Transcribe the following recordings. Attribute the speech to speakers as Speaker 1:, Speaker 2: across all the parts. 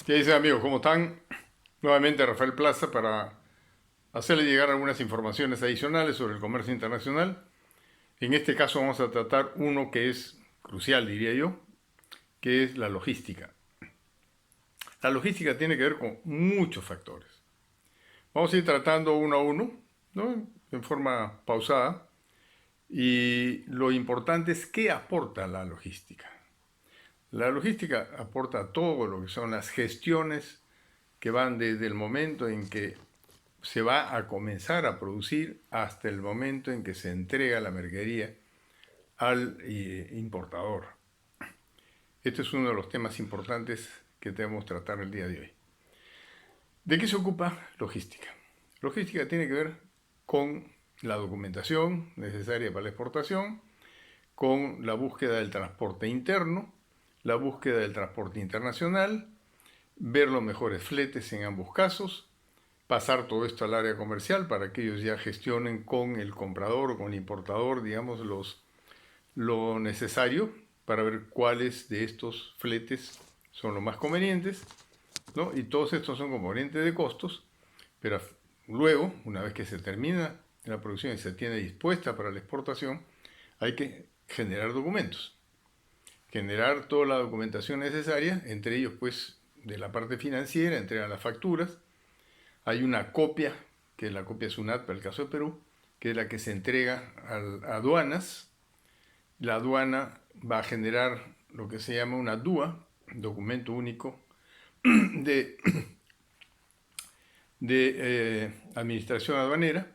Speaker 1: ¿Qué dicen amigos? ¿Cómo están? Nuevamente Rafael Plaza para hacerle llegar algunas informaciones adicionales sobre el comercio internacional. En este caso vamos a tratar uno que es crucial, diría yo, que es la logística. La logística tiene que ver con muchos factores. Vamos a ir tratando uno a uno, ¿no? En forma pausada. Y lo importante es qué aporta la logística. La logística aporta todo lo que son las gestiones que van desde el momento en que se va a comenzar a producir hasta el momento en que se entrega la mercadería al importador. Este es uno de los temas importantes que debemos tratar el día de hoy. ¿De qué se ocupa logística? Logística tiene que ver con la documentación necesaria para la exportación, con la búsqueda del transporte interno, la búsqueda del transporte internacional, ver los mejores fletes en ambos casos, pasar todo esto al área comercial para que ellos ya gestionen con el comprador o con el importador, digamos, lo necesario para ver cuáles de estos fletes son los más convenientes, ¿no? Y todos estos son componentes de costos, pero luego, una vez que se termina la producción y se tiene dispuesta para la exportación, hay que generar documentos, generar toda la documentación necesaria, entre ellos, pues, de la parte financiera, entregan las facturas. Hay una copia, que es la copia SUNAT para el caso de Perú, que es la que se entrega a aduanas. La aduana va a generar lo que se llama una DUA, documento único de, administración aduanera,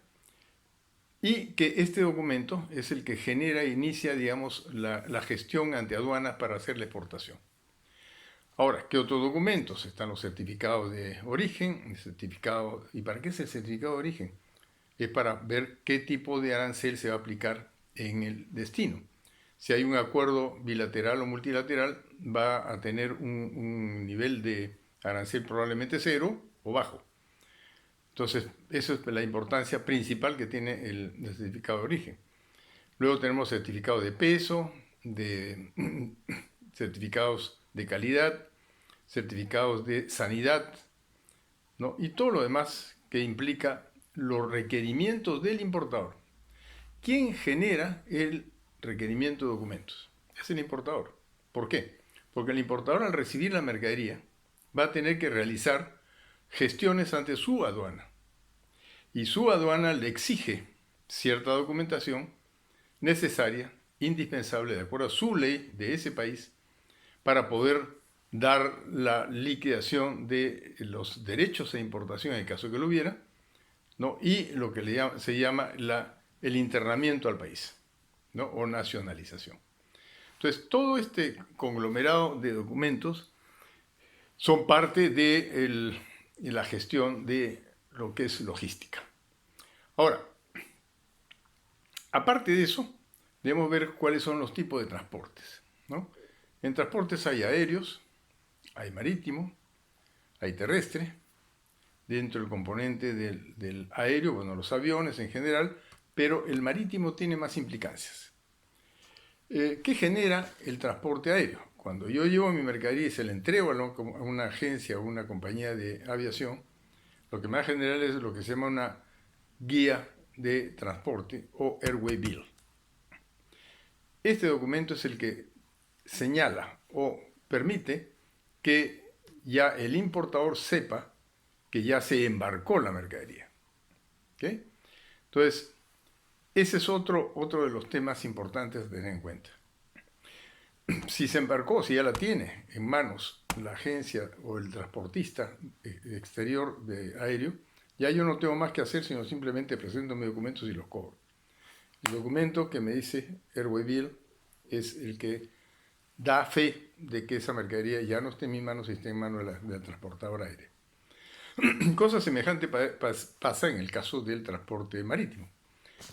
Speaker 1: y que este documento es el que genera e inicia, digamos, la gestión ante aduanas para hacer la exportación. Ahora, ¿qué otros documentos? Están los certificados de origen, ¿y para qué es el certificado de origen? Es para ver qué tipo de arancel se va a aplicar en el destino. Si hay un acuerdo bilateral o multilateral, va a tener un nivel de arancel probablemente cero o bajo. Entonces, eso es la importancia principal que tiene el certificado de origen. Luego tenemos certificados de peso, de certificados de calidad, certificados de sanidad, ¿no? Y todo lo demás que implica los requerimientos del importador. ¿Quién genera el requerimiento de documentos? Es el importador. ¿Por qué? Porque el importador, al recibir la mercadería, va a tener que realizar gestiones ante su aduana. Y su aduana le exige cierta documentación necesaria, indispensable, de acuerdo a su ley de ese país, para poder dar la liquidación de los derechos de importación en el caso que lo hubiera, ¿no? Y lo que se llama el internamiento al país, ¿no? O nacionalización. Entonces, todo este conglomerado de documentos son parte de la gestión de lo que es logística. Ahora, aparte de eso, debemos ver cuáles son los tipos de transportes, ¿no? En transportes hay aéreos, hay marítimo, hay terrestre. Dentro del componente del aéreo, bueno, los aviones en general, pero el marítimo tiene más implicancias. ¿Qué genera el transporte aéreo? Cuando yo llevo mi mercadería y se la entrego a una agencia o una compañía de aviación, lo que me va a generar es lo que se llama una guía de transporte o Airway Bill. Este documento es el que señala o permite que ya el importador sepa que ya se embarcó la mercadería. ¿Okay? Entonces, ese es otro de los temas importantes a tener en cuenta. Si se embarcó, si ya la tiene en manos la agencia o el transportista exterior de aéreo, ya yo no tengo más que hacer sino simplemente presento mis documentos y los cobro. El documento que me dice Airway Bill es el que da fe de que esa mercadería ya no esté en mis manos y esté en manos de la transportadora aérea. Cosa semejante pasa en el caso del transporte marítimo.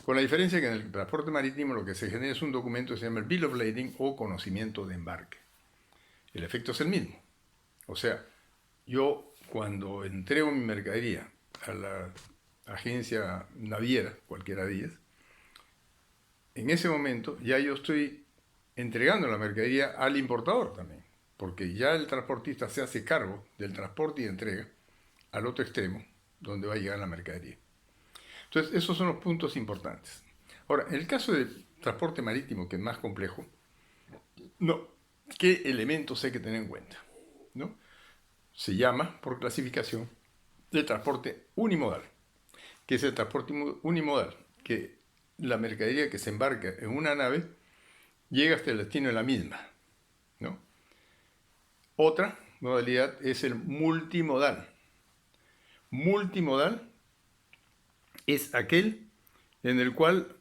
Speaker 1: Con la diferencia que en el transporte marítimo lo que se genera es un documento que se llama el Bill of Lading o conocimiento de embarque. El efecto es el mismo. O sea, yo cuando entrego mi mercadería a la agencia naviera, cualquiera de ellas, en ese momento ya yo estoy entregando la mercadería al importador también. porque ya el transportista se hace cargo del transporte y entrega al otro extremo, donde va a llegar la mercadería. Entonces, esos son los puntos importantes. Ahora, en el caso del transporte marítimo, que es más complejo, no, ¿qué elementos hay que tener en cuenta? ¿No? Se llama, por clasificación, de transporte unimodal. ¿Qué es el transporte unimodal? Que la mercadería que se embarca en una nave llega hasta el destino en la misma, ¿no? Otra modalidad es el multimodal. Multimodal es aquel en el cual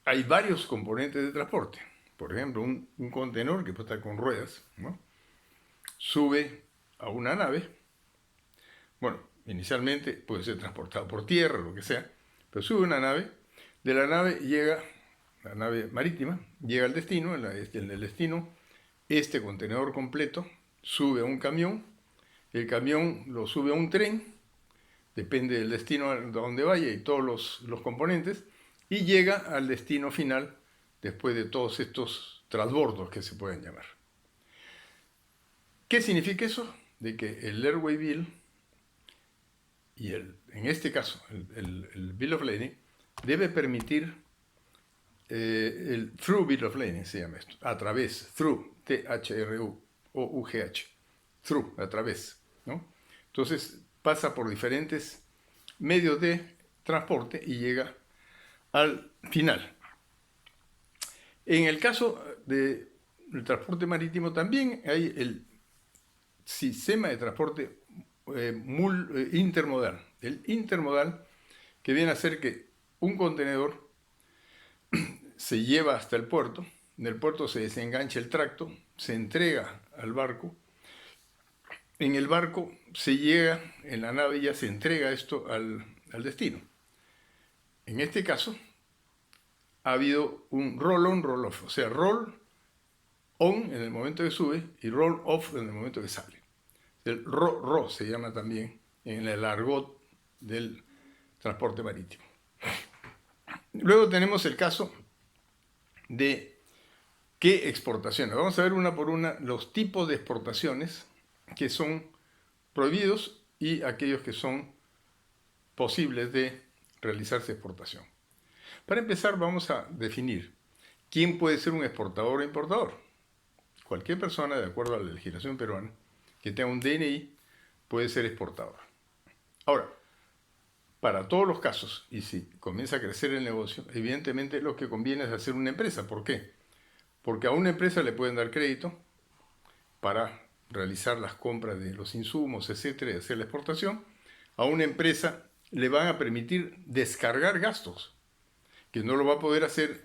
Speaker 1: hay varios componentes de transporte. Por ejemplo, un contenedor que puede estar con ruedas, ¿no? Sube a una nave. Bueno, inicialmente puede ser transportado por tierra, lo que sea, pero sube una nave. De la nave llega, la nave marítima, llega al destino. En el destino, este contenedor completo sube a un camión. El camión lo sube a un tren, depende del destino a donde vaya y todos los componentes, y llega al destino final después de todos estos transbordos que se pueden llamar. ¿Qué significa eso? De que el Airway Bill y en este caso el Bill of Lading debe permitir el Through Bill of Lading, se llama esto, a través, through, T-H-R-U-O-U-G-H, through, a través, ¿no? Entonces pasa por diferentes medios de transporte y llega al final. En el caso del transporte marítimo también hay el sistema de transporte intermodal. El intermodal, que viene a ser que un contenedor se lleva hasta el puerto, en el puerto se desengancha el tracto, se entrega al barco, en el barco se llega, en la nave ya se entrega esto al destino. En este caso, ha habido un roll-on, roll-off, o sea, roll-on en el momento que sube y roll-off en el momento que sale. El ro se llama también en el argot del transporte marítimo. Luego tenemos el caso de qué exportaciones. Vamos a ver una por una los tipos de exportaciones que son prohibidos y aquellos que son posibles de realizarse exportación. Para empezar, vamos a definir quién puede ser un exportador o importador. Cualquier persona, de acuerdo a la legislación peruana, que tenga un DNI, puede ser exportador. Ahora, para todos los casos, y si comienza a crecer el negocio, evidentemente lo que conviene es hacer una empresa. ¿Por qué? Porque a una empresa le pueden dar crédito para realizar las compras de los insumos, etcétera, y hacer la exportación. A una empresa le van a permitir descargar gastos, que no lo va a poder hacer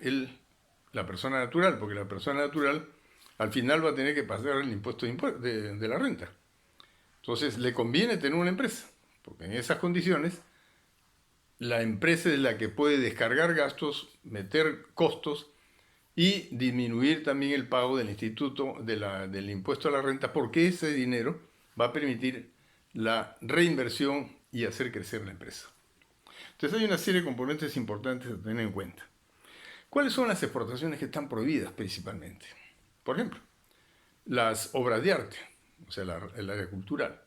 Speaker 1: la persona natural, porque la persona natural al final va a tener que pagar el impuesto de la renta. Entonces le conviene tener una empresa, porque en esas condiciones la empresa es la que puede descargar gastos, meter costos y disminuir también el pago del instituto del impuesto a la renta, porque ese dinero va a permitir la reinversión y hacer crecer la empresa. Entonces hay una serie de componentes importantes a tener en cuenta. ¿Cuáles son las exportaciones que están prohibidas principalmente? Por ejemplo, las obras de arte, o sea, el área cultural,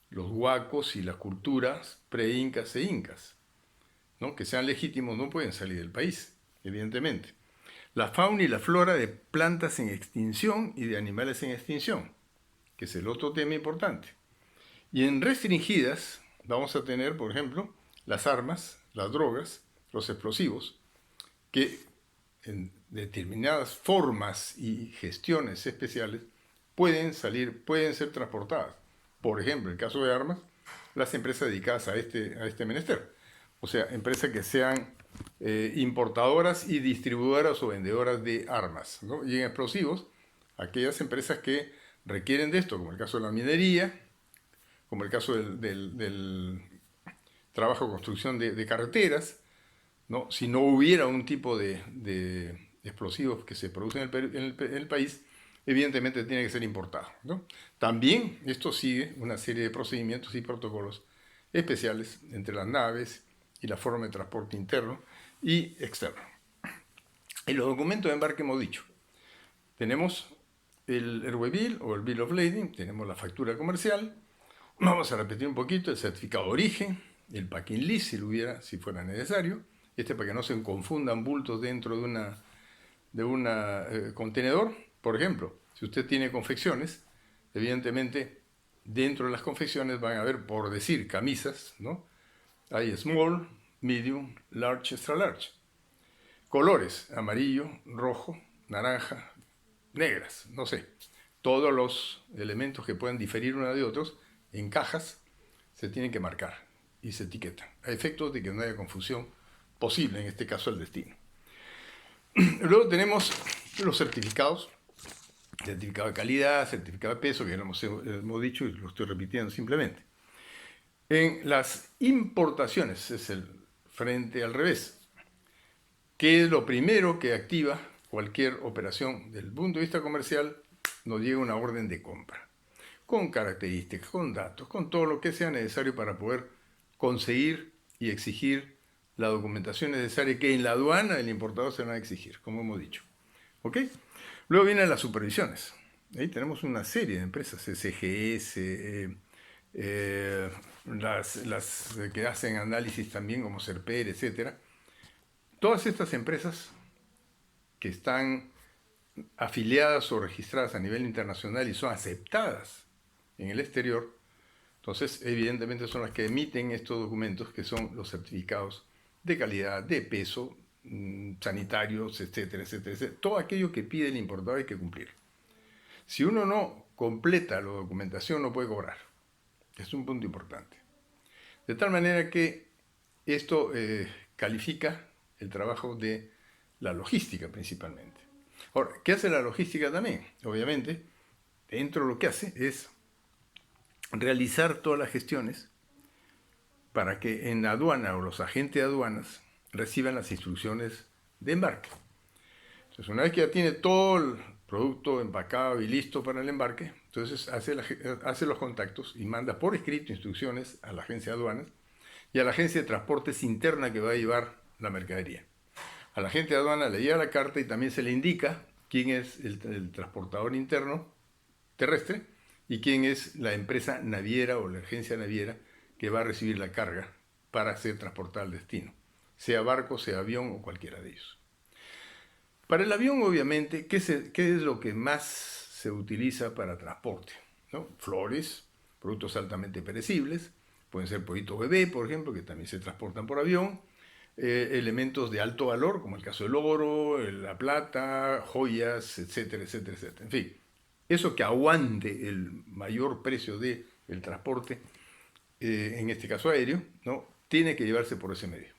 Speaker 1: los huacos y las culturas pre-incas e incas, ¿no? Que sean legítimos no pueden salir del país, evidentemente. La fauna y la flora de plantas en extinción y de animales en extinción, que es el otro tema importante. Y en restringidas vamos a tener, por ejemplo, las armas, las drogas, los explosivos, que en determinadas formas y gestiones especiales pueden ser transportadas. Por ejemplo, en el caso de armas, las empresas dedicadas a este menester. O sea, empresas que sean importadoras y distribuidoras o vendedoras de armas, ¿no? Y en explosivos, aquellas empresas que requieren de esto, como el caso de la minería, como el caso del trabajo de construcción de carreteras, ¿no? Si no hubiera un tipo de explosivos que se producen en el país, evidentemente tiene que ser importado, ¿no? También esto sigue una serie de procedimientos y protocolos especiales entre las naves y la forma de transporte interno y externo. En los documentos de embarque hemos dicho, tenemos el Airway Bill o el Bill of Lading, tenemos la factura comercial. Vamos a repetir un poquito el certificado de origen, el packing list si fuera necesario, para que no se confundan bultos dentro de un contenedor. Por ejemplo, si usted tiene confecciones, evidentemente dentro de las confecciones van a haber, por decir, camisas, ¿no? Hay small, medium, large, extra large. Colores, amarillo, rojo, naranja, negras, no sé. Todos los elementos que puedan diferir unos de otros en cajas se tienen que marcar y se etiquetan, a efectos de que no haya confusión posible, en este caso el destino. Luego tenemos los certificados, certificado de calidad, certificado de peso, que ya lo hemos dicho y lo estoy repitiendo simplemente. En las importaciones es el frente al revés, que es lo primero que activa cualquier operación. Desde el punto de vista comercial, nos llega una orden de compra, con características, con datos, con todo lo que sea necesario para poder conseguir y exigir la documentación necesaria que en la aduana el importador se va a exigir, como hemos dicho. ¿Ok? Luego vienen las supervisiones. Ahí tenemos una serie de empresas, SGS, las que hacen análisis también, como Serper, etc. Todas estas empresas que están afiliadas o registradas a nivel internacional y son aceptadas en el exterior, entonces evidentemente son las que emiten estos documentos, que son los certificados de calidad, de peso, sanitarios, etcétera, etcétera, etcétera. Todo aquello que pide el importador hay que cumplir. Si uno no completa la documentación, no puede cobrar. Es un punto importante. De tal manera que esto califica el trabajo de la logística principalmente. Ahora, ¿qué hace la logística también? Obviamente, dentro de lo que hace es realizar todas las gestiones para que en la aduana o los agentes de aduanas reciban las instrucciones de embarque. Entonces, una vez que ya tiene todo el producto empacado y listo para el embarque, entonces hace los contactos y manda por escrito instrucciones a la agencia de aduanas y a la agencia de transportes interna que va a llevar la mercadería. A la agente de aduana le llega la carta y también se le indica quién es el transportador interno terrestre y quién es la empresa naviera o la agencia naviera que va a recibir la carga para ser transportada al destino, sea barco, sea avión o cualquiera de ellos. Para el avión, obviamente, ¿qué es lo que más se utiliza para transporte? ¿No? Flores, productos altamente perecibles, pueden ser pollitos bebé, por ejemplo, que también se transportan por avión, elementos de alto valor, como el caso del oro, la plata, joyas, etcétera, etcétera, etcétera. En fin, eso que aguante el mayor precio del transporte, en este caso aéreo, ¿no? Tiene que llevarse por ese medio.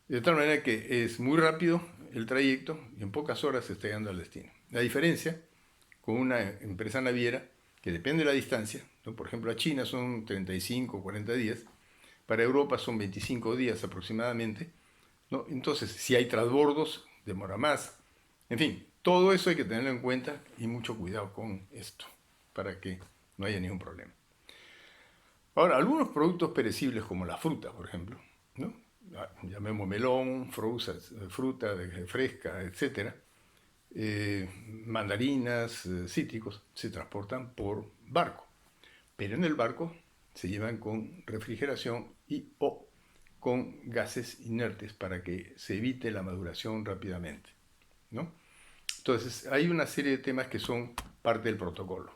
Speaker 1: De tal manera que es muy rápido el trayecto y en pocas horas se está llegando al destino. La diferencia con una empresa naviera, que depende de la distancia, ¿no? Por ejemplo, a China son 35 o 40 días, para Europa son 25 días aproximadamente, ¿no? Entonces, si hay transbordos, demora más. En fin, todo eso hay que tenerlo en cuenta y mucho cuidado con esto, para que no haya ningún problema. Ahora, algunos productos perecibles como la fruta, por ejemplo, ¿no? Llamemos melón, fruta fresca, etc. Mandarinas, cítricos, se transportan por barco. Pero en el barco se llevan con refrigeración o con gases inertes para que se evite la maduración rápidamente, ¿no? Entonces, hay una serie de temas que son parte del protocolo.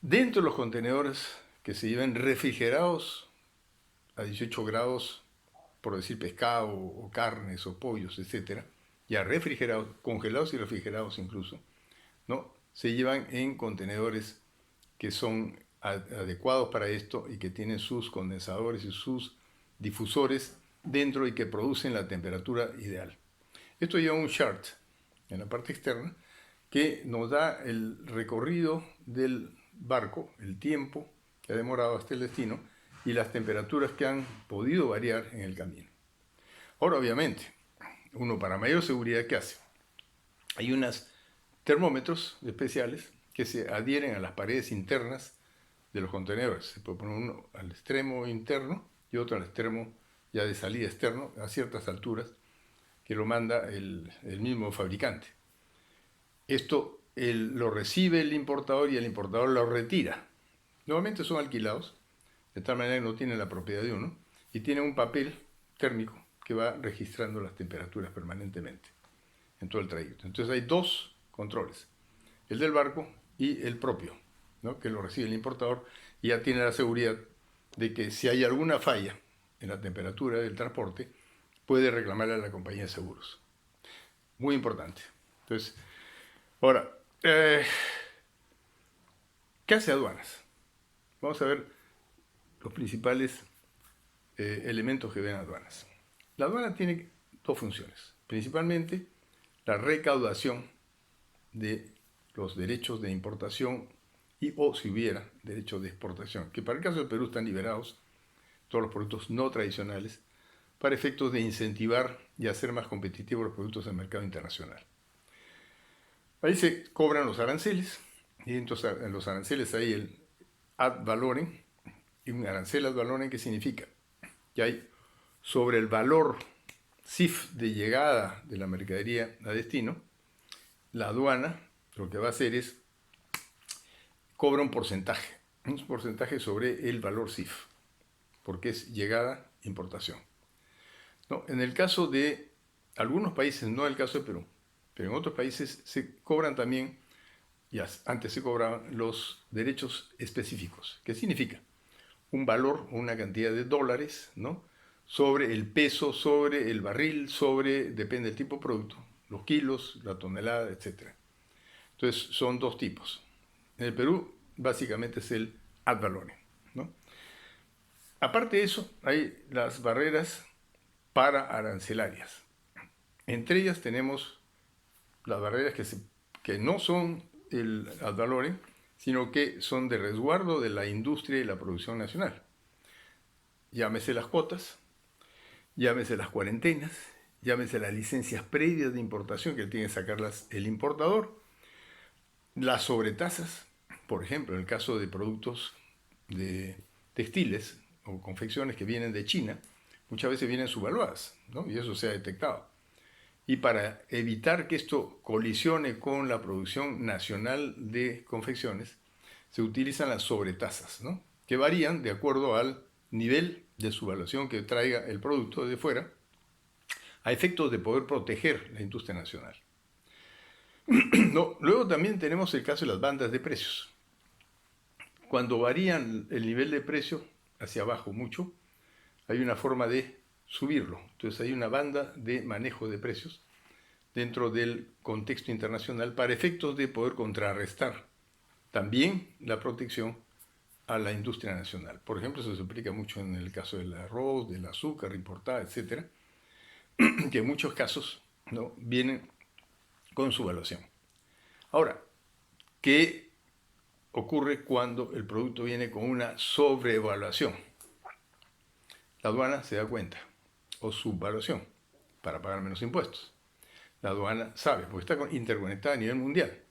Speaker 1: Dentro de los contenedores que se llevan refrigerados a 18 grados, por decir pescado o carnes o pollos, etc., ya refrigerados, congelados y refrigerados incluso, ¿no? Se llevan en contenedores que son adecuados para esto y que tienen sus condensadores y sus difusores dentro y que producen la temperatura ideal. Esto lleva un chart en la parte externa que nos da el recorrido del barco, el tiempo que ha demorado hasta el destino y las temperaturas que han podido variar en el camino. Ahora, obviamente, uno para mayor seguridad, ¿qué hace? Hay unos termómetros especiales que se adhieren a las paredes internas de los contenedores. Se puede poner uno al extremo interno y otro al extremo ya de salida externo a ciertas alturas que lo manda el mismo fabricante. Esto lo recibe el importador y el importador lo retira. Normalmente son alquilados, de tal manera que no tienen la propiedad de uno, y tienen un papel térmico que va registrando las temperaturas permanentemente en todo el trayecto. Entonces hay dos controles, el del barco y el propio, ¿no? Que lo recibe el importador y ya tiene la seguridad de que si hay alguna falla en la temperatura del transporte, puede reclamarle a la compañía de seguros. Muy importante. Entonces, ahora, ¿qué hace aduanas? Vamos a ver los principales elementos que ven aduanas. La aduana tiene dos funciones, principalmente la recaudación de los derechos de importación y o si hubiera derechos de exportación, que para el caso del Perú están liberados todos los productos no tradicionales para efectos de incentivar y hacer más competitivos los productos del mercado internacional. Ahí se cobran los aranceles, y entonces en los aranceles hay el ad valorem, y un arancel ad valorem, ¿qué significa? Que hay sobre el valor CIF de llegada de la mercadería a destino, la aduana lo que va a hacer es cobra un porcentaje sobre el valor CIF, porque es llegada, importación. No, en el caso de algunos países, no el caso de Perú, pero en otros países se cobran también, ya antes se cobraban los derechos específicos. ¿Qué significa? Un valor o una cantidad de dólares, ¿no? Sobre el peso, sobre el barril, sobre, depende del tipo de producto, los kilos, la tonelada, etc. Entonces son dos tipos. En el Perú básicamente es el ad valorem, ¿no? Aparte de eso, hay las barreras para arancelarias. Entre ellas tenemos las barreras que no son el ad valorem, sino que son de resguardo de la industria y la producción nacional. Llámese las cuotas, llámese las cuarentenas, llámese las licencias previas de importación que tiene que sacarlas el importador, las sobretasas, por ejemplo, en el caso de productos de textiles o confecciones que vienen de China, muchas veces vienen subvaluadas, ¿no? Y eso se ha detectado. Y para evitar que esto colisione con la producción nacional de confecciones, se utilizan las sobretasas, ¿no? Que varían de acuerdo al nivel de subvaluación que traiga el producto de fuera, a efectos de poder proteger la industria nacional. No, luego también tenemos el caso de las bandas de precios. Cuando varían el nivel de precio hacia abajo mucho, hay una forma de subirlo. Entonces hay una banda de manejo de precios dentro del contexto internacional para efectos de poder contrarrestar también la protección a la industria nacional. Por ejemplo, eso se aplica mucho en el caso del arroz, del azúcar importada, etcétera, que en muchos casos, ¿no?, vienen con su evaluación. Ahora, ¿qué ocurre cuando el producto viene con una sobrevaluación? La aduana se da cuenta, o subvaluación, para pagar menos impuestos. La aduana sabe, porque está interconectada a nivel mundial,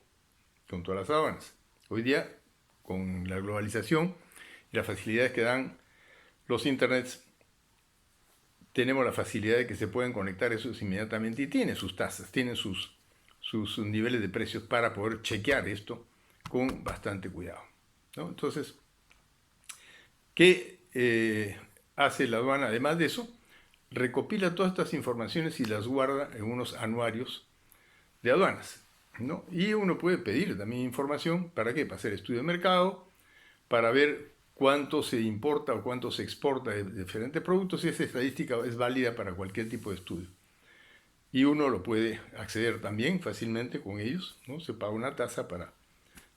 Speaker 1: con todas las aduanas. Hoy día, con la globalización y las facilidades que dan los internets, tenemos la facilidad de que se pueden conectar esos inmediatamente y tienen sus tasas, tienen sus niveles de precios para poder chequear esto con bastante cuidado, ¿no? Entonces, ¿qué hace la aduana? Además de eso, recopila todas estas informaciones y las guarda en unos anuarios de aduanas, ¿no? Y uno puede pedir también información, ¿para qué? Para hacer estudio de mercado, para ver cuánto se importa o cuánto se exporta de diferentes productos, y esa estadística es válida para cualquier tipo de estudio. Y uno lo puede acceder también fácilmente con ellos, ¿no? Se paga una tasa para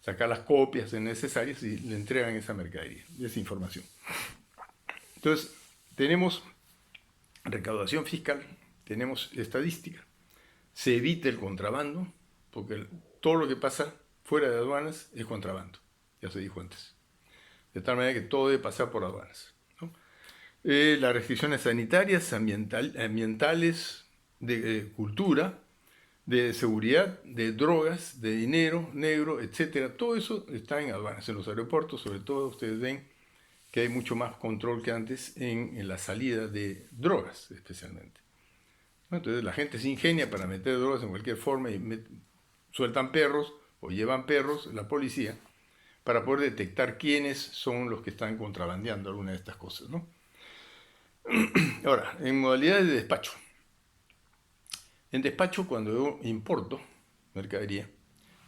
Speaker 1: sacar las copias necesarias y le entregan esa mercadería, esa información. Entonces, tenemos recaudación fiscal, tenemos estadística, se evita el contrabando, porque todo lo que pasa fuera de aduanas es contrabando, ya se dijo antes. De tal manera que todo debe pasar por aduanas, ¿no? Las restricciones sanitarias, ambientales, de cultura, de seguridad, de drogas, de dinero negro, etcétera, todo eso está en aduanas. En los aeropuertos, sobre todo, ustedes ven que hay mucho más control que antes en la salida de drogas, especialmente. Entonces la gente se ingenia para meter drogas en cualquier forma y sueltan perros o llevan perros, la policía, para poder detectar quiénes son los que están contrabandeando alguna de estas cosas, ¿no? Ahora, en modalidades de despacho. En despacho, cuando yo importo mercadería,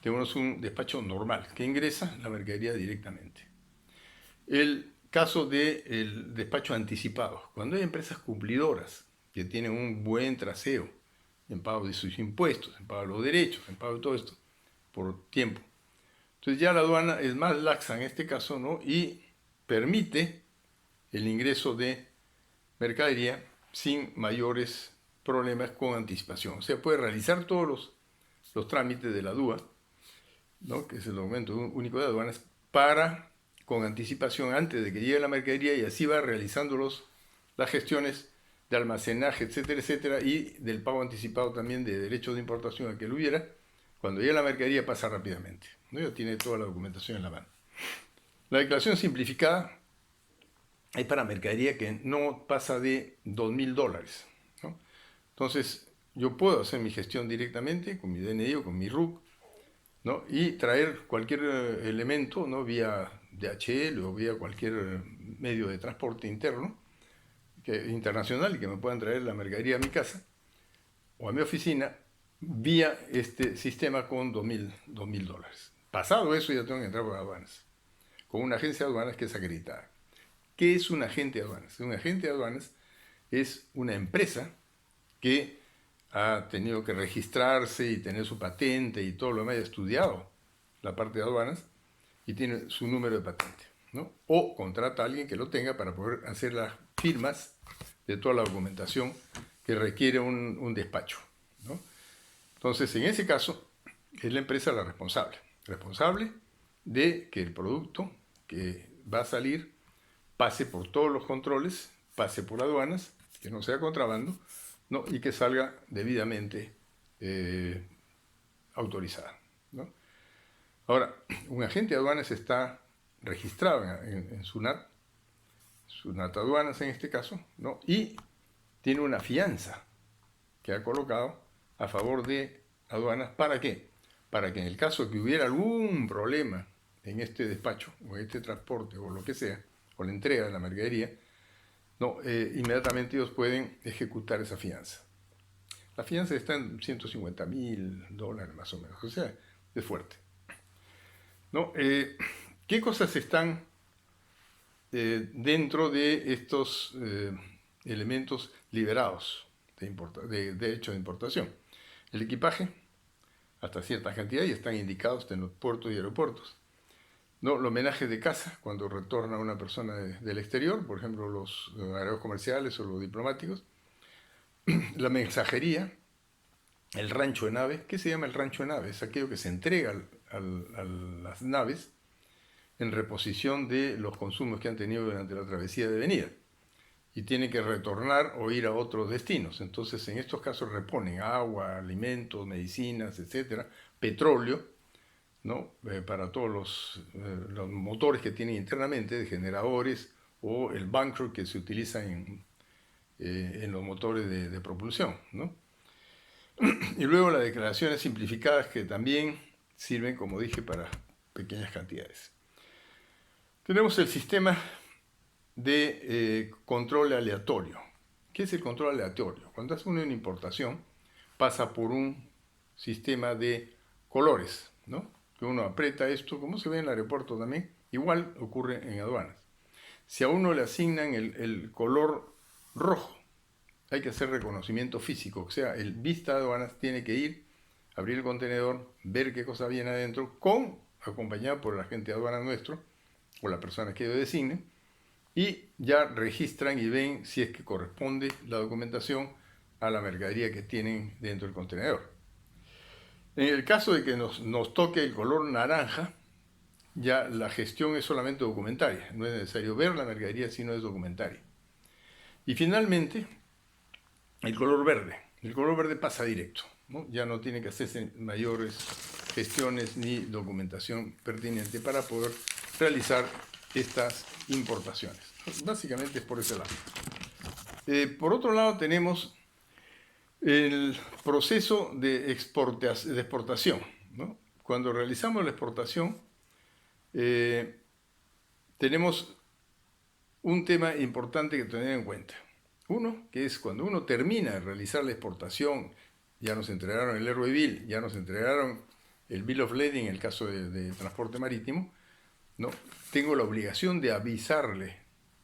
Speaker 1: tenemos un despacho normal, que ingresa la mercadería directamente. El caso del despacho anticipado, cuando hay empresas cumplidoras que tienen un buen traseo en pago de sus impuestos, en pago de los derechos, en pago de todo esto, por tiempo. Entonces ya la aduana es más laxa en este caso, ¿no? Y permite el ingreso de mercadería sin mayores problemas con anticipación. O sea, puede realizar todos los trámites de la DUA, ¿no? Que es el documento único de aduanas, con anticipación antes de que llegue la mercadería, y así va realizando las gestiones de almacenaje, etcétera, etcétera, y del pago anticipado también de derechos de importación a que lo hubiera. Cuando llegue la mercadería pasa rápidamente, ¿no? Ya tiene toda la documentación en la mano. La declaración simplificada es para mercadería que no pasa de $2.000, ¿no? Entonces, yo puedo hacer mi gestión directamente con mi DNI o con mi RUC, ¿no? Y traer cualquier elemento, ¿no? Vía DHL o vía cualquier medio de transporte interno, internacional, y que me puedan traer la mercadería a mi casa o a mi oficina vía este sistema con $2.000. Pasado eso, ya tengo que entrar por aduanas, con una agencia de aduanas que es acreditada. ¿Qué es un agente de aduanas? Un agente de aduanas es una empresa que ha tenido que registrarse y tener su patente y todo lo demás, ha estudiado la parte de aduanas y tiene su número de patente, ¿no? O contrata a alguien que lo tenga para poder hacer las firmas de toda la documentación que requiere un despacho, ¿no? Entonces, en ese caso, es la empresa la responsable de que el producto que va a salir pase por todos los controles, pase por aduanas, que no sea contrabando, ¿no? Y que salga debidamente autorizada, ¿no? Ahora, un agente de aduanas está registrado en SUNAT Aduanas en este caso, ¿no? Y tiene una fianza que ha colocado a favor de aduanas. ¿Para qué? Para que en el caso que hubiera algún problema en este despacho o en este transporte o lo que sea, o la entrega de la mercadería, no, inmediatamente ellos pueden ejecutar esa fianza. La fianza está en $150.000 más o menos, o sea, es fuerte, ¿no? ¿Qué cosas están dentro de estos elementos liberados de derecho de importación? El equipaje, hasta cierta cantidad, y están indicados en los puertos y aeropuertos. ¿No? Los homenajes de casa, cuando retorna una persona del exterior, por ejemplo, los aeropuertos comerciales o los diplomáticos. La mensajería, el rancho de naves. ¿Qué se llama el rancho de naves? Es aquello que se entrega a las naves en reposición de los consumos que han tenido durante la travesía de venida, y tienen que retornar o ir a otros destinos. Entonces, en estos casos reponen agua, alimentos, medicinas, etcétera, petróleo, ¿no? Para todos los motores que tienen internamente, de generadores, o el bunker que se utiliza en los motores de propulsión, ¿no? Y luego las declaraciones simplificadas, que también sirven, como dije, para pequeñas cantidades. Tenemos el sistema de control aleatorio. ¿Qué es el control aleatorio? Cuando hace una importación, pasa por un sistema de colores, ¿no? Que uno aprieta esto, como se ve en el aeropuerto también, igual ocurre en aduanas. Si a uno le asignan el color rojo, hay que hacer reconocimiento físico, o sea, el vista de aduanas tiene que ir, abrir el contenedor, ver qué cosa viene adentro, acompañado por el agente de aduanas nuestro, o la persona que ellos designen, y ya registran y ven si es que corresponde la documentación a la mercadería que tienen dentro del contenedor. En el caso de que nos toque el color naranja, ya la gestión es solamente documentaria, no es necesario ver la mercadería, sino es documentaria. Y finalmente, el color verde. El color verde pasa directo, ¿no? Ya no tiene que hacerse mayores gestiones ni documentación pertinente para poder realizar estas importaciones. Básicamente es por ese lado. Por otro lado tenemos el proceso de exportación, ¿no? cuando realizamos la exportación, tenemos un tema importante que tener en cuenta. Uno, que es cuando uno termina de realizar la exportación, ya nos entregaron el ROI Bill, ya nos entregaron el Bill of Lading en el caso de transporte marítimo, ¿no? Tengo la obligación de avisarle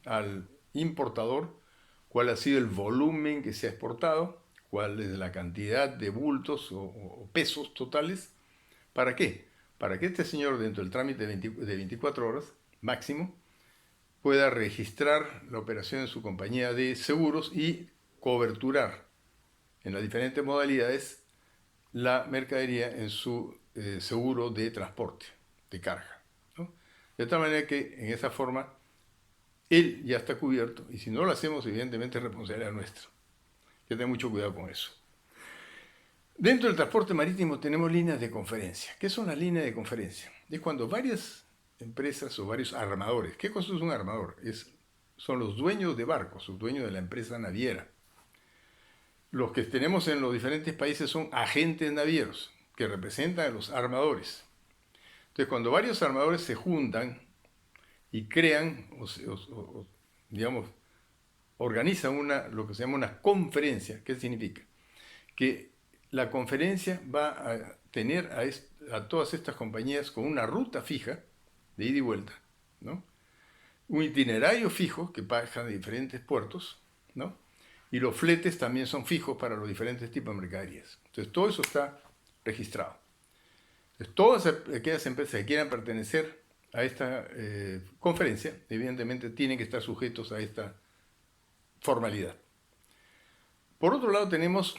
Speaker 1: al importador cuál ha sido el volumen que se ha exportado, cuál es la cantidad de bultos o pesos totales. ¿Para qué? Para que este señor, dentro del trámite de 24 horas máximo, pueda registrar la operación en su compañía de seguros y coberturar en las diferentes modalidades la mercadería en su seguro de transporte, de carga, ¿no? De tal manera que en esa forma él ya está cubierto y si no lo hacemos, evidentemente es responsabilidad nuestra. Hay que tener mucho cuidado con eso. Dentro del transporte marítimo tenemos líneas de conferencia. ¿Qué son las líneas de conferencia? Es cuando varias empresas o varios armadores. ¿Qué cosa es un armador? Son los dueños de barcos, los dueños de la empresa naviera. Los que tenemos en los diferentes países son agentes navieros, que representan a los armadores. Entonces, cuando varios armadores se juntan y crean, digamos, organizan lo que se llama una conferencia, ¿qué significa? Que la conferencia va a tener a todas estas compañías con una ruta fija de ida y vuelta, ¿no? Un itinerario fijo que pasa de diferentes puertos, ¿no? Y los fletes también son fijos para los diferentes tipos de mercaderías. Entonces, todo eso está registrado. Entonces, todas aquellas empresas que quieran pertenecer a esta conferencia, evidentemente tienen que estar sujetos a esta formalidad. Por otro lado, tenemos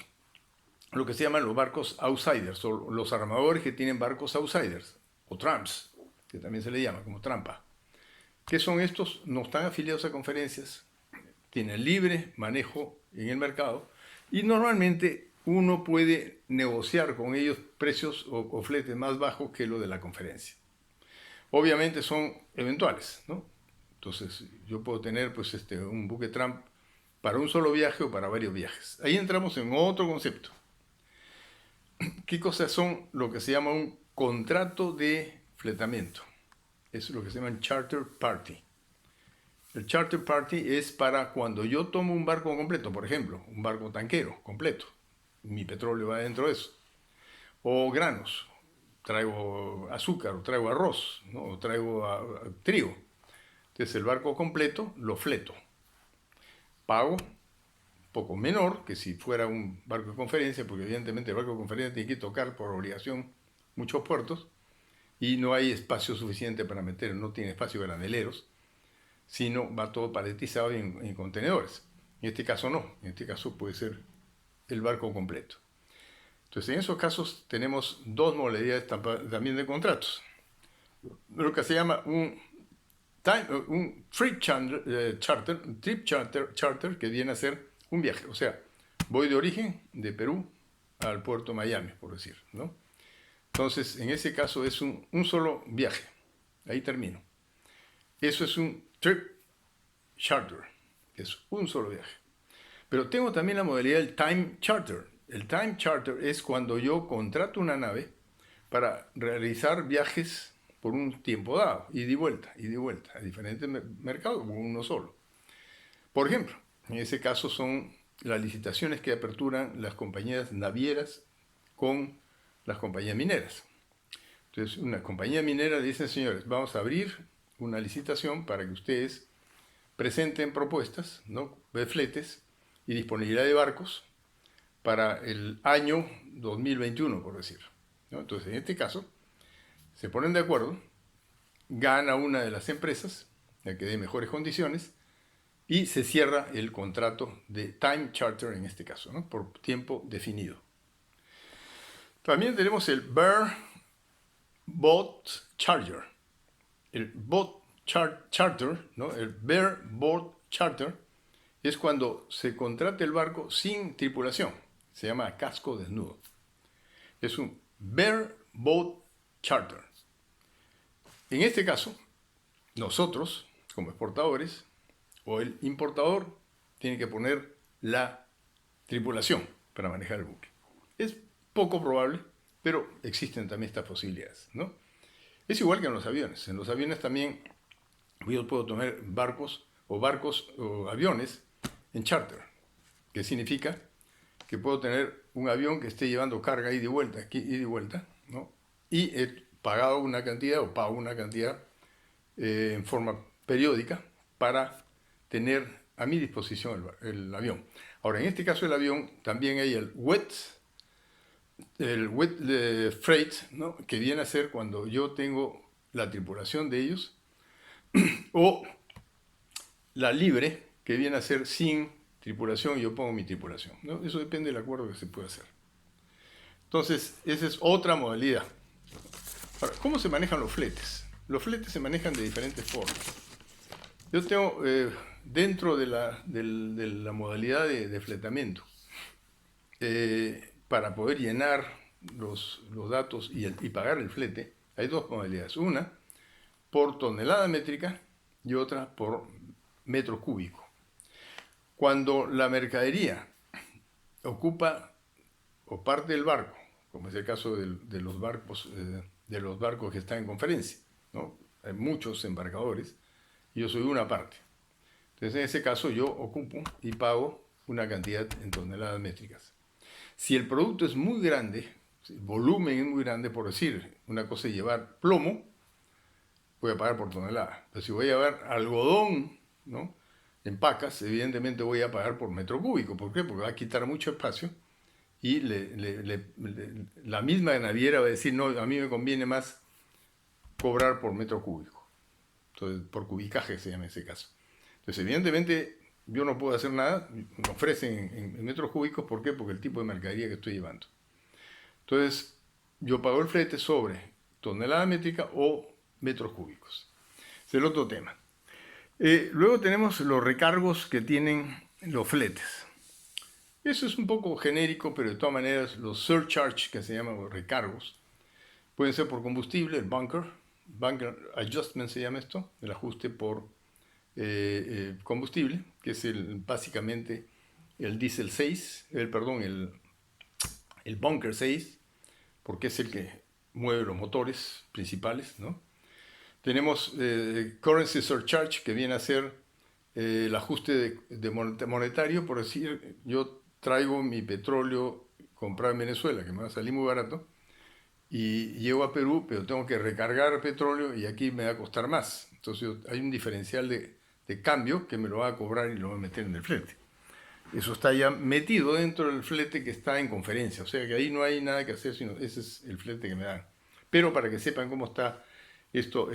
Speaker 1: lo que se llaman los barcos outsiders, o los armadores que tienen barcos outsiders, o tramps, que también se le llama como trampa. ¿Qué son estos? No están afiliados a conferencias, tienen libre manejo en el mercado y normalmente uno puede negociar con ellos precios o fletes más bajos que lo de la conferencia. Obviamente son eventuales, ¿no? Entonces yo puedo tener pues, un buque tramp para un solo viaje o para varios viajes. Ahí entramos en otro concepto. ¿Qué cosas son lo que se llama un contrato de fletamiento? Es lo que se llama un charter party. El charter party es para cuando yo tomo un barco completo, por ejemplo, un barco tanquero completo. Mi petróleo va dentro de eso. O granos. Traigo azúcar, o traigo arroz, ¿no? O traigo trigo. Entonces el barco completo lo fleto. Pago poco menor que si fuera un barco de conferencia, porque evidentemente el barco de conferencia tiene que tocar por obligación muchos puertos y no hay espacio suficiente para meter, no tiene espacio graneleros, sino va todo paletizado en contenedores. En este caso no, en este caso puede ser el barco completo. Entonces en esos casos tenemos dos modalidades también de contratos. Lo que se llama un trip charter, que viene a ser un viaje. O sea, voy de origen de Perú al puerto Miami, por decir, ¿no? Entonces, en ese caso es un solo viaje. Ahí termino. Eso es un trip charter, que es un solo viaje. Pero tengo también la modalidad del time charter. El time charter es cuando yo contrato una nave para realizar viajes por un tiempo dado, ida y vuelta, a diferentes mercados o uno solo. Por ejemplo, en ese caso son las licitaciones que aperturan las compañías navieras con las compañías mineras. Entonces, una compañía minera le dice, señores, vamos a abrir una licitación para que ustedes presenten propuestas, ¿no?, de fletes y disponibilidad de barcos para el año 2021, por decir, ¿no? Entonces, en este caso, se ponen de acuerdo, gana una de las empresas, la que dé mejores condiciones, y se cierra el contrato de time charter en este caso, ¿no?, por tiempo definido. También tenemos el bareboat charter. El boat charter, ¿no?, el bareboat charter es cuando se contrata el barco sin tripulación. Se llama casco desnudo. Es un bareboat charter. En este caso, nosotros, como exportadores, o el importador, tiene que poner la tripulación para manejar el buque. Es poco probable, pero existen también estas posibilidades, ¿no? Es igual que en los aviones. En los aviones también yo puedo tomar barcos o aviones en charter, que significa que puedo tener un avión que esté llevando carga ida y vuelta, ¿no? Y he pagado una cantidad o pago una cantidad en forma periódica para tener a mi disposición el avión. Ahora, en este caso del avión también hay el wet freight, ¿no? Que viene a ser cuando yo tengo la tripulación de ellos, o la libre, que viene a ser sin tripulación y yo pongo mi tripulación, ¿no? Eso depende del acuerdo que se puede hacer. Entonces, esa es otra modalidad. Ahora, ¿cómo se manejan los fletes? Los fletes se manejan de diferentes formas. Yo tengo, dentro de la modalidad de fletamiento, para poder llenar los datos y pagar el flete, hay dos modalidades. Una por tonelada métrica y otra por metro cúbico. Cuando la mercadería ocupa o parte del barco, como es el caso de los barcos que están en conferencia, ¿no? Hay muchos embarcadores y yo soy una parte. Entonces, en ese caso, yo ocupo y pago una cantidad en toneladas métricas. Si el producto es muy grande, el volumen es muy grande, por decir, una cosa es llevar plomo, voy a pagar por tonelada. Pero si voy a llevar algodón, ¿no?, en pacas, evidentemente voy a pagar por metro cúbico. ¿Por qué? Porque va a quitar mucho espacio y la misma naviera va a decir, no, a mí me conviene más cobrar por metro cúbico. Entonces, por cubicaje se llama ese caso. Entonces, evidentemente, yo no puedo hacer nada, me ofrecen en metros cúbicos, ¿por qué? Porque el tipo de mercadería que estoy llevando. Entonces, yo pago el flete sobre tonelada métrica o metros cúbicos. Es el otro tema. Luego tenemos los recargos que tienen los fletes. Eso es un poco genérico, pero de todas maneras los surcharge, que se llaman los recargos, pueden ser por combustible, el bunker adjustment se llama esto, el ajuste por combustible, que es básicamente el diesel 6, el bunker 6, porque es el que mueve los motores principales, ¿no? Tenemos currency surcharge, que viene a ser el ajuste monetario, por decir, yo traigo mi petróleo comprado en Venezuela, que me va a salir muy barato, y llego a Perú, pero tengo que recargar petróleo y aquí me va a costar más. Entonces hay un diferencial de cambio que me lo va a cobrar y lo va a meter en el flete. Eso está ya metido dentro del flete que está en conferencia, o sea que ahí no hay nada que hacer, sino ese es el flete que me dan. Pero para que sepan cómo está esto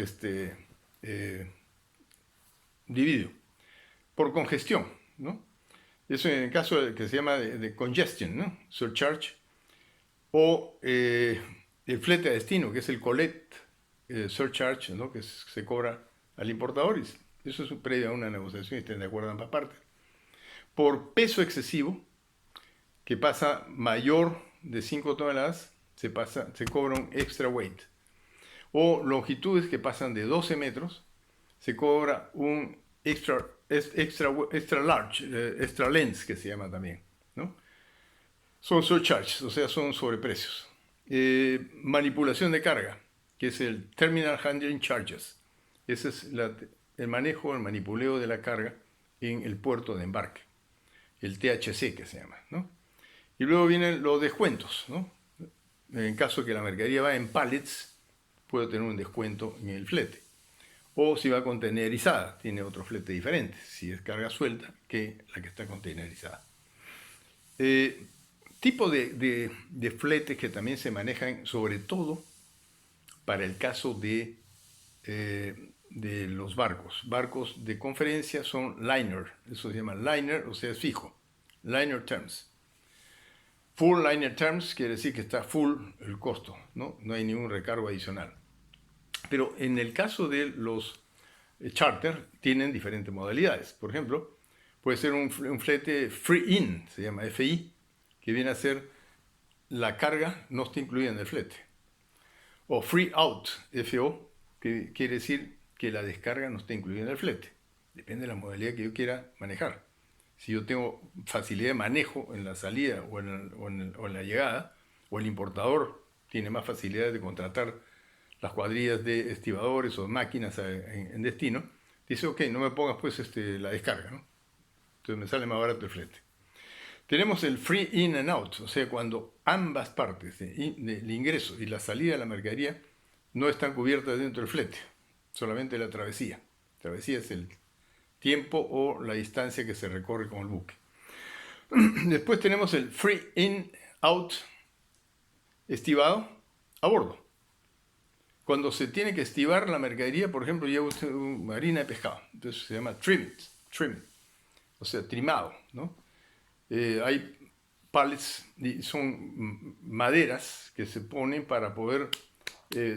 Speaker 1: dividido por congestión, ¿no? Eso en el caso que se llama de congestion, ¿no? Surcharge, o el flete a destino, que es el collect surcharge, ¿no?, que se cobra al importador. Eso es previo a una negociación y estén de acuerdo ambas partes. Por peso excesivo, que pasa mayor de 5 toneladas, se cobra un extra weight. O longitudes que pasan de 12 metros, se cobra un extra large, extra length, que se llama también, ¿no? Son surcharges, o sea, son sobreprecios. Manipulación de carga, que es el Terminal Handling Charges. Ese es el manejo, el manipuleo de la carga en el puerto de embarque. El THC, que se llama, ¿no? Y luego vienen los descuentos, ¿no? En caso que la mercadería va en pallets, puede tener un descuento en el flete. O si va containerizada, tiene otro flete diferente, si es carga suelta, que la que está containerizada. Tipo de fletes que también se manejan, sobre todo para el caso de los barcos. Barcos de conferencia son liner, eso se llama liner, o sea, es fijo. Liner terms. Full liner terms quiere decir que está full el costo, ¿no? No hay ningún recargo adicional. Pero en el caso de los charter, tienen diferentes modalidades. Por ejemplo, puede ser un flete free in, se llama FI, que viene a ser la carga no está incluida en el flete. O free out, FO, que quiere decir que la descarga no está incluida en el flete. Depende de la modalidad que yo quiera manejar. Si yo tengo facilidad de manejo en la salida o en la llegada, o el importador tiene más facilidad de contratar las cuadrillas de estibadores o máquinas en destino, dice, ok, no me pongas pues la descarga, ¿no? Entonces me sale más barato el flete. Tenemos el free in and out, o sea, cuando ambas partes del ingreso y la salida de la mercadería no están cubiertas dentro del flete, solamente la travesía. Travesía es el tiempo o la distancia que se recorre con el buque. Después tenemos el free in, out, estibado a bordo. Cuando se tiene que estibar la mercadería, por ejemplo, lleva usted una harina de pescado, entonces se llama trim, o sea, trimado, ¿no? Hay pallets, son maderas que se ponen para poder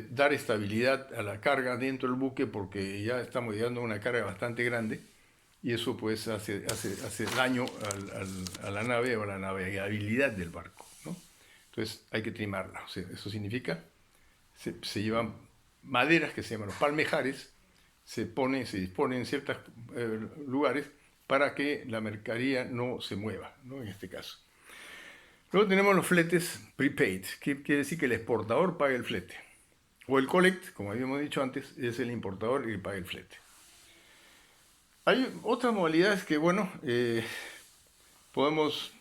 Speaker 1: dar estabilidad a la carga dentro del buque, porque ya estamos llegando a una carga bastante grande y eso pues hace daño a la nave o a la navegabilidad del barco, ¿no? Entonces hay que trimarla, o sea, eso significa se llevan maderas que se llaman los palmejares, se disponen en ciertos lugares para que la mercadería no se mueva, ¿no? En este caso. Luego tenemos los fletes prepaid, que quiere decir que el exportador paga el flete. O el collect, como habíamos dicho antes, es el importador y paga el flete. Hay otras modalidades que, bueno, podemos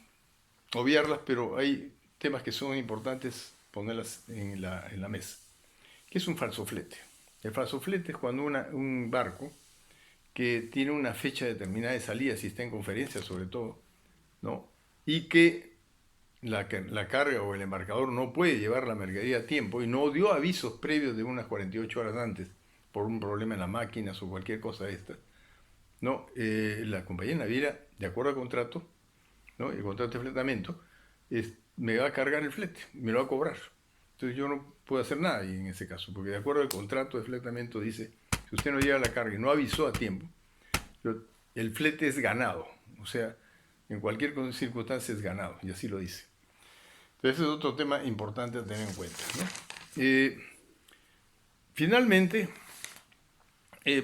Speaker 1: obviarlas, pero hay temas que son importantes ponerlas en la mesa. ¿Qué es un falso flete? El falso flete es cuando un barco que tiene una fecha determinada de salida, si está en conferencia sobre todo, ¿no? Y que la carga o el embarcador no puede llevar la mercadería a tiempo y no dio avisos previos de unas 48 horas antes por un problema en las máquinas o cualquier cosa de esta, ¿no? La compañía naviera, de acuerdo al contrato, ¿no? El contrato de fletamiento, me va a cargar el flete, me lo va a cobrar. Entonces yo no puedo hacer nada ahí en ese caso, porque de acuerdo al contrato de fletamiento dice, si usted no lleva la carga y no avisó a tiempo, el flete es ganado, o sea, en cualquier circunstancia es ganado, y así lo dice. Entonces ese es otro tema importante a tener en cuenta, ¿no? Finalmente,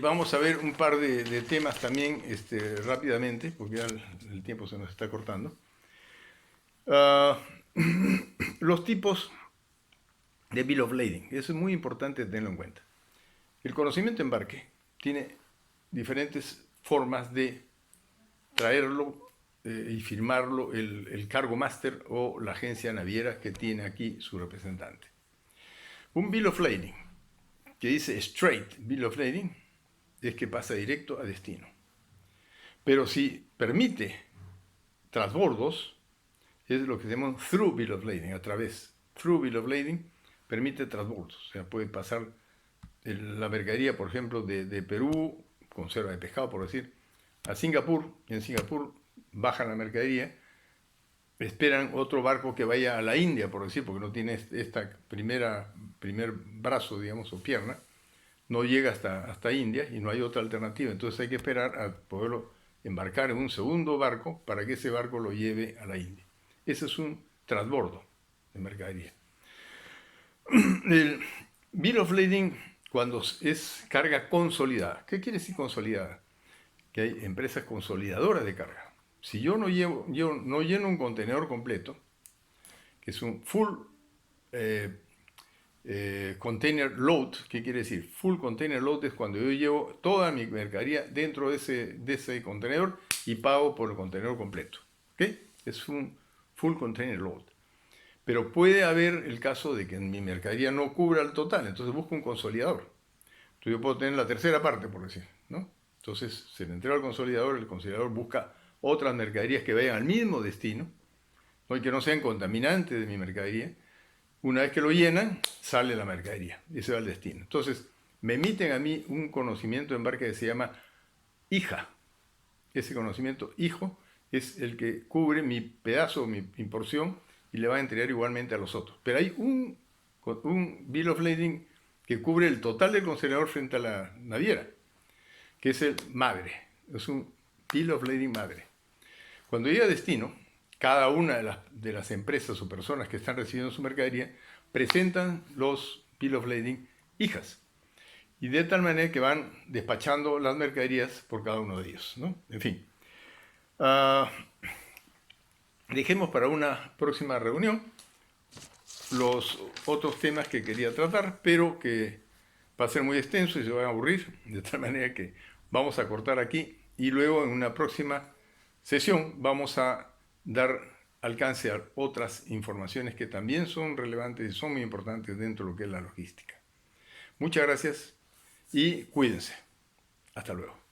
Speaker 1: vamos a ver un par de temas también rápidamente, porque ya el tiempo se nos está cortando. Los tipos de Bill of Lading, eso es muy importante tenerlo en cuenta. El conocimiento de embarque tiene diferentes formas de traerlo y firmarlo el cargo master o la agencia naviera que tiene aquí su representante. Un Bill of Lading que dice straight Bill of Lading es que pasa directo a destino. Pero si permite transbordos, es lo que se llama through Bill of Lading, a través. Through Bill of Lading permite transbordos, o sea, puede pasar la mercadería, por ejemplo, de Perú, conserva de pescado, por decir, a Singapur. En Singapur bajan la mercadería, esperan otro barco que vaya a la India, por decir, porque no tiene esta primer brazo, digamos, o pierna, no llega hasta India y no hay otra alternativa. Entonces hay que esperar a poderlo embarcar en un segundo barco para que ese barco lo lleve a la India. Ese es un transbordo de mercadería. El Bill of Lading, cuando es carga consolidada. ¿Qué quiere decir consolidada? Que hay empresas consolidadoras de carga. Si yo no lleno un contenedor completo, que es un full container load, ¿qué quiere decir? Full container load es cuando yo llevo toda mi mercadería dentro de ese contenedor y pago por el contenedor completo. ¿Ok? Es un full container load. Pero puede haber el caso de que mi mercadería no cubra el total, entonces busco un consolidador. Entonces yo puedo tener la tercera parte, por decir, ¿no? Entonces se le entrega al consolidador, el consolidador busca otras mercaderías que vayan al mismo destino, ¿no? Y que no sean contaminantes de mi mercadería. Una vez que lo llenan, sale la mercadería, y ese va al destino. Entonces me emiten a mí un conocimiento de embarque que se llama IJA. Ese conocimiento hijo es el que cubre mi pedazo, mi porción, y le va a entregar igualmente a los otros. Pero hay un Bill of Lading que cubre el total del consolidador frente a la naviera, que es el madre. Es un Bill of Lading madre. Cuando llega a destino, cada una de las empresas o personas que están recibiendo su mercadería presentan los Bill of Lading hijas. Y de tal manera que van despachando las mercaderías por cada uno de ellos, ¿no? En fin. Dejemos para una próxima reunión los otros temas que quería tratar, pero que va a ser muy extenso y se van a aburrir, de tal manera que vamos a cortar aquí y luego en una próxima sesión vamos a dar alcance a otras informaciones que también son relevantes y son muy importantes dentro de lo que es la logística. Muchas gracias y cuídense. Hasta luego.